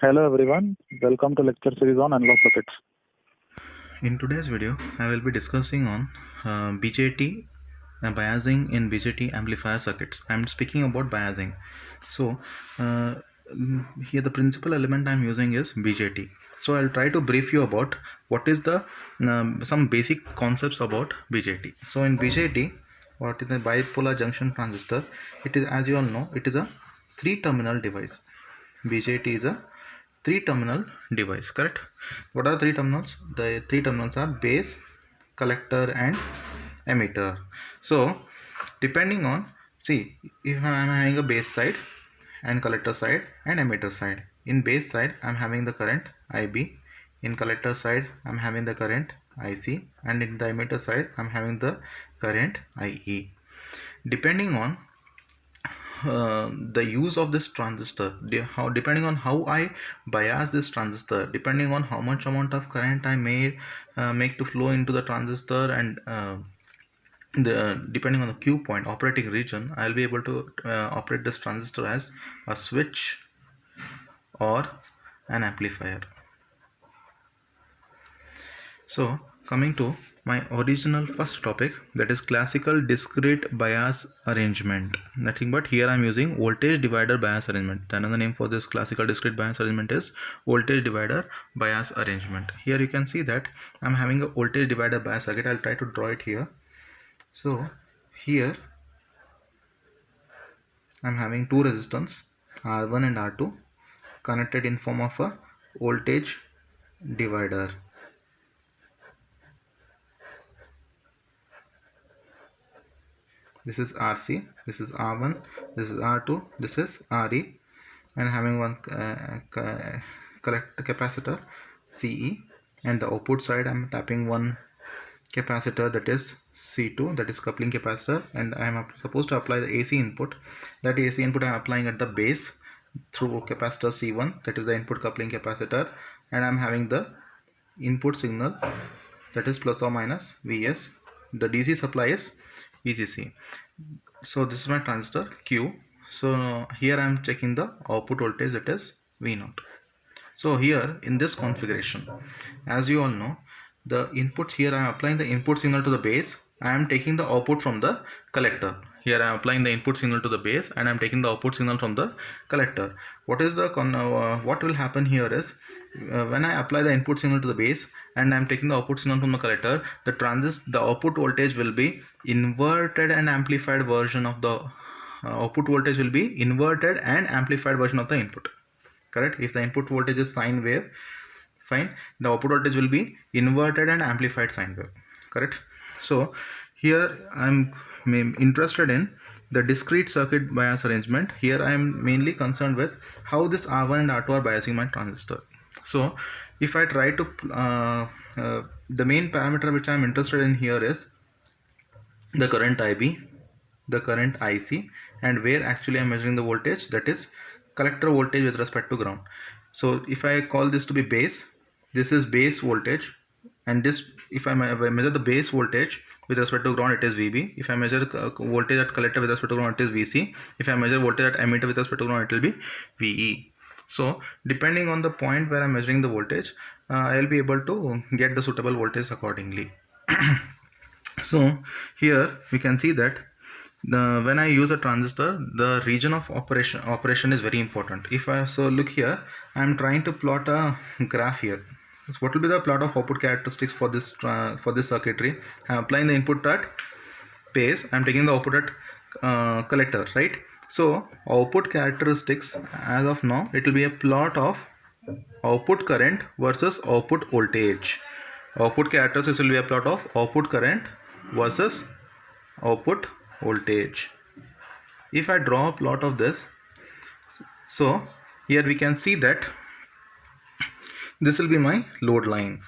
Hello everyone, welcome to lecture series on analog circuits. In today's video, I will be discussing on BJT biasing in BJT amplifier circuits. I am speaking about biasing. So here the principal element I am using is BJT. So I'll try to brief you about what is the some basic concepts about BJT. So in BJT, what is a bipolar junction transistor? It is, as you all know, it is a three-terminal device. BJT is a three-terminal device, correct? What are three terminals? The three terminals are base, collector and emitter. So depending on, see, if I am having a base side and collector side and emitter side. In base side I am having the current IB, in collector side I am having the current IC, and in the emitter side I am having the current IE. Depending on the use of this transistor, depending on how I bias this transistor, depending on how much amount of current I make to flow into the transistor, and depending on the Q point operating region, I'll be able to operate this transistor as a switch or an amplifier. So coming to my original first topic, that is classical discrete bias arrangement. Nothing but here I am using voltage divider bias arrangement. Another name for this classical discrete bias arrangement is voltage divider bias arrangement. Here you can see that I am having a voltage divider bias circuit. I'll try to draw it here. So here I am having two resistors R1 and R2 connected in form of a voltage divider. This is RC, this is R1, this is R2, this is RE, and having one capacitor CE, and the output side I'm tapping one capacitor, that is C2, that is coupling capacitor, and I am supposed to apply the AC input. That AC input I am applying at the base through capacitor C1, that is the input coupling capacitor, and I am having the input signal, that is plus or minus Vs. The DC supply is VCC. So this is my transistor Q. So here I am checking the output voltage, that is V0. So here in this configuration, as you all know, the inputs, here I am applying the input signal to the base. I am taking the output from the collector. Here I am applying the input signal to the base and I am taking the output signal from the collector. What is the what will happen here is, when I apply the input signal to the base and I am taking the output signal from the collector, the output voltage will be inverted and amplified version of the output voltage will be inverted and amplified version of the input, correct? If the input voltage is sine wave, fine, the output voltage will be inverted and amplified sine wave, correct? So here I'm interested in the discrete circuit bias arrangement. Here I am mainly concerned with how this R1 and R2 are biasing my transistor. So if I try to the main parameter which I am interested in here is the current IB, the current IC, and where actually I am measuring the voltage, that is collector voltage with respect to ground. So if I call this to be base, this is base voltage, and this, if I measure the base voltage with respect to ground, it is VB. If I measure voltage at collector with respect to ground, it is VC. If I measure voltage at emitter with respect to ground, it will be VE. So depending on the point where I am measuring the voltage, I will be able to get the suitable voltage accordingly. So here we can see that when I use a transistor, the region of operation is very important. If I look here, I am trying to plot a graph here. So what will be the plot of output characteristics for this circuitry? I am applying the input at base, I am taking the output at collector, right? So output characteristics, as of now, it will be a plot of output current versus output voltage. Output characteristics will be a plot of output current versus output voltage. If I draw a plot of this, so here we can see that this will be my load line.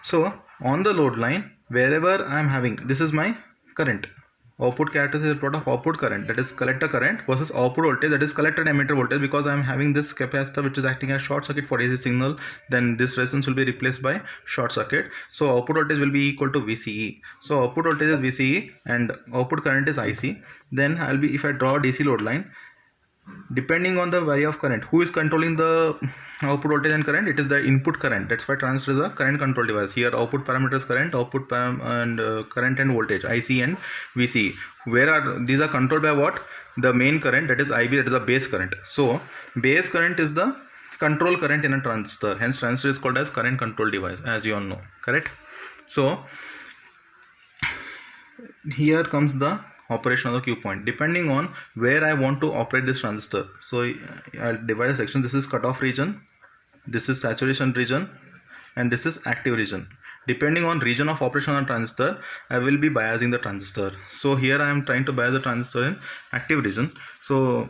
So on the load line, wherever I am having, this is my current. Output characteristic is a plot of output current, that is collector current, versus output voltage, that is collector and emitter voltage. Because I am having this capacitor which is acting as short circuit for AC signal, then this resistance will be replaced by short circuit. So output voltage will be equal to VCE. So output voltage is VCE and output current is IC. Then I'll be, if I draw DC load line, depending on the value of current. Who is controlling the output voltage and current? It is the input current. That's why transistor is a current control device. Here output parameters current, current and voltage, IC and VC. Where are these are controlled by what? The main current, that is IB, that is the base current. So base current is the control current in a transistor. Hence transistor is called as current control device, as you all know, correct? So here comes the operation of the Q point, depending on where I want to operate this transistor. So I'll divide a section. This is cutoff region, this is saturation region, and this is active region. Depending on region of operation on transistor, I will be biasing the transistor. So here I am trying to bias the transistor in active region. So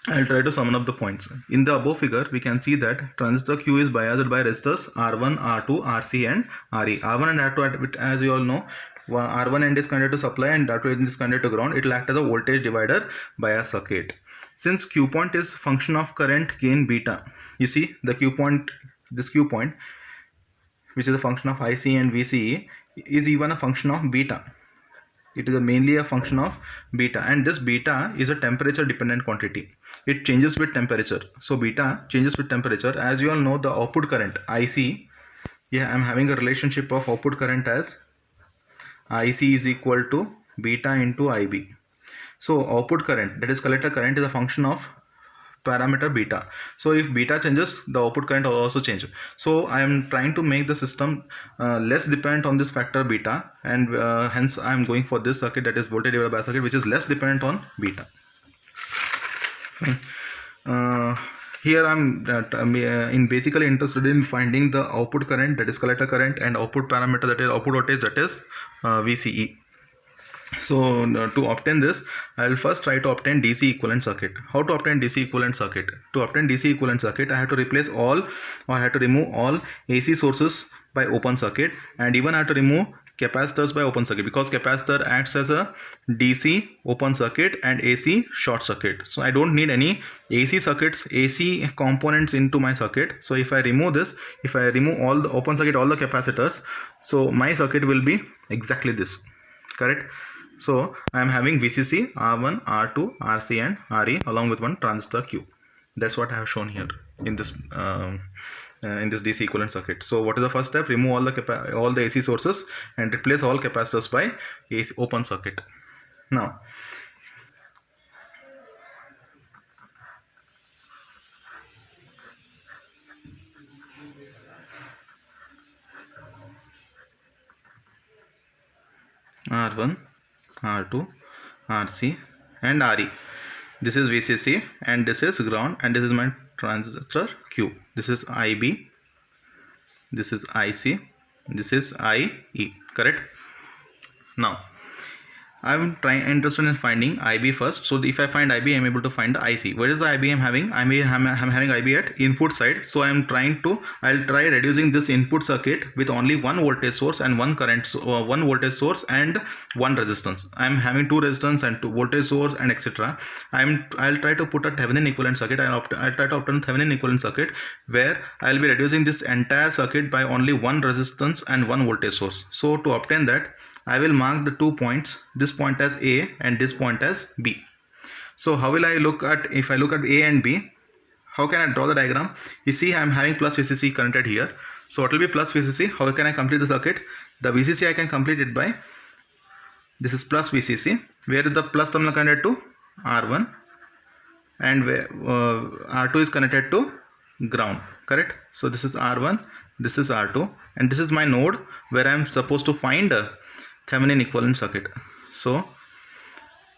I'll try to sum up the points. In the above figure, we can see that transistor Q is biased by resistors R1, R2, RC and RE. R1 and R2, as you all know, R1 end is connected to supply and R2 end is connected to ground. It will act as a voltage divider bias circuit. Since Q point is function of current gain beta, you see the Q point, this Q point, which is a function of IC and VCE, is even a function of beta. It is mainly a function of beta, and this beta is a temperature dependent quantity. It changes with temperature. So beta changes with temperature. As you all know, the output current IC, yeah, I'm having a relationship of output current as IC is equal to beta into IB. So output current, that is collector current, is a function of parameter beta. So if beta changes, the output current will also change. So I am trying to make the system less dependent on this factor beta, and hence I am going for this circuit, that is voltage divider bias circuit, which is less dependent on beta. Here I'm basically interested in finding the output current, that is collector current, and output parameter, that is output voltage, that is VCE. So to obtain this, I will first try to obtain DC equivalent circuit. How to obtain DC equivalent circuit? To obtain DC equivalent circuit, I have to replace all, or I have to remove all AC sources by open circuit, and even I have to remove capacitors by open circuit, because capacitor acts as a DC open circuit and AC short circuit. So I don't need any AC circuits, AC components into my circuit. So if I remove this, if I remove all the open circuit, all the capacitors, so my circuit will be exactly this, correct? So I am having VCC, R1, R2, RC and RE along with one transistor Q. That's what I have shown here in this DC equivalent circuit. So what is the first step? Remove all the AC sources and replace all capacitors by AC open circuit. Now R1, R2, RC and RE. This is VCC and this is ground, and this is my transistor Q. This is IB, this is IC, this is IE, correct? Now I am interested in finding IB first. So if I find IB, I am able to find the IC. Where is the IB I am having? I'm having IB at input side. So I'll try reducing this input circuit with only one voltage source and one voltage source and one resistance. I'm having two resistance and two voltage source and etc. I'll try to put a Thevenin equivalent circuit. I'll try to obtain Thevenin equivalent circuit where I'll be reducing this entire circuit by only one resistance and one voltage source. So to obtain that, I will mark the 2 points, this point as A and this point as B. So how will I look at, if I look at A and B, how can I draw the diagram? You see I am having plus VCC connected here. So what will be plus VCC? How can I complete the circuit? The VCC I can complete it by, this is plus VCC, where is the plus terminal connected to R1 and where R2 is connected to ground, correct? So this is R1, this is R2, and this is my node where I am supposed to find a Thevenin equivalent circuit. So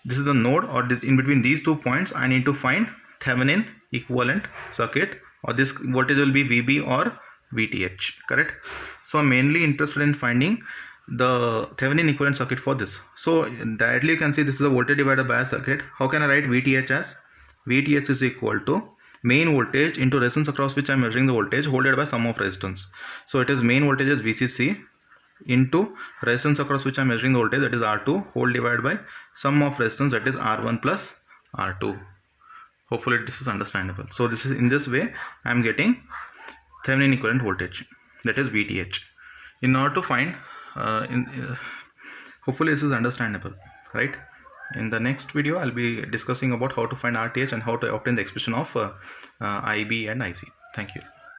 this is the node, or in between these 2 points I need to find Thevenin equivalent circuit, or this voltage will be VB or VTH, correct? So I'm mainly interested in finding the Thevenin equivalent circuit for this. So directly you can see this is a voltage divider bias circuit. How can I write VTH as? VTH is equal to main voltage into resistance across which I am measuring the voltage divided by sum of resistance. So it is main voltage is VCC into resistance across which I am measuring the voltage, that is R2, whole divided by sum of resistance, that is R1 plus R2. Hopefully this is understandable. So this is, in this way I am getting Thevenin equivalent voltage, that is VTH. In order to find hopefully this is understandable, right? In the next video, I'll be discussing about how to find RTH and how to obtain the expression of IB and IC. Thank you.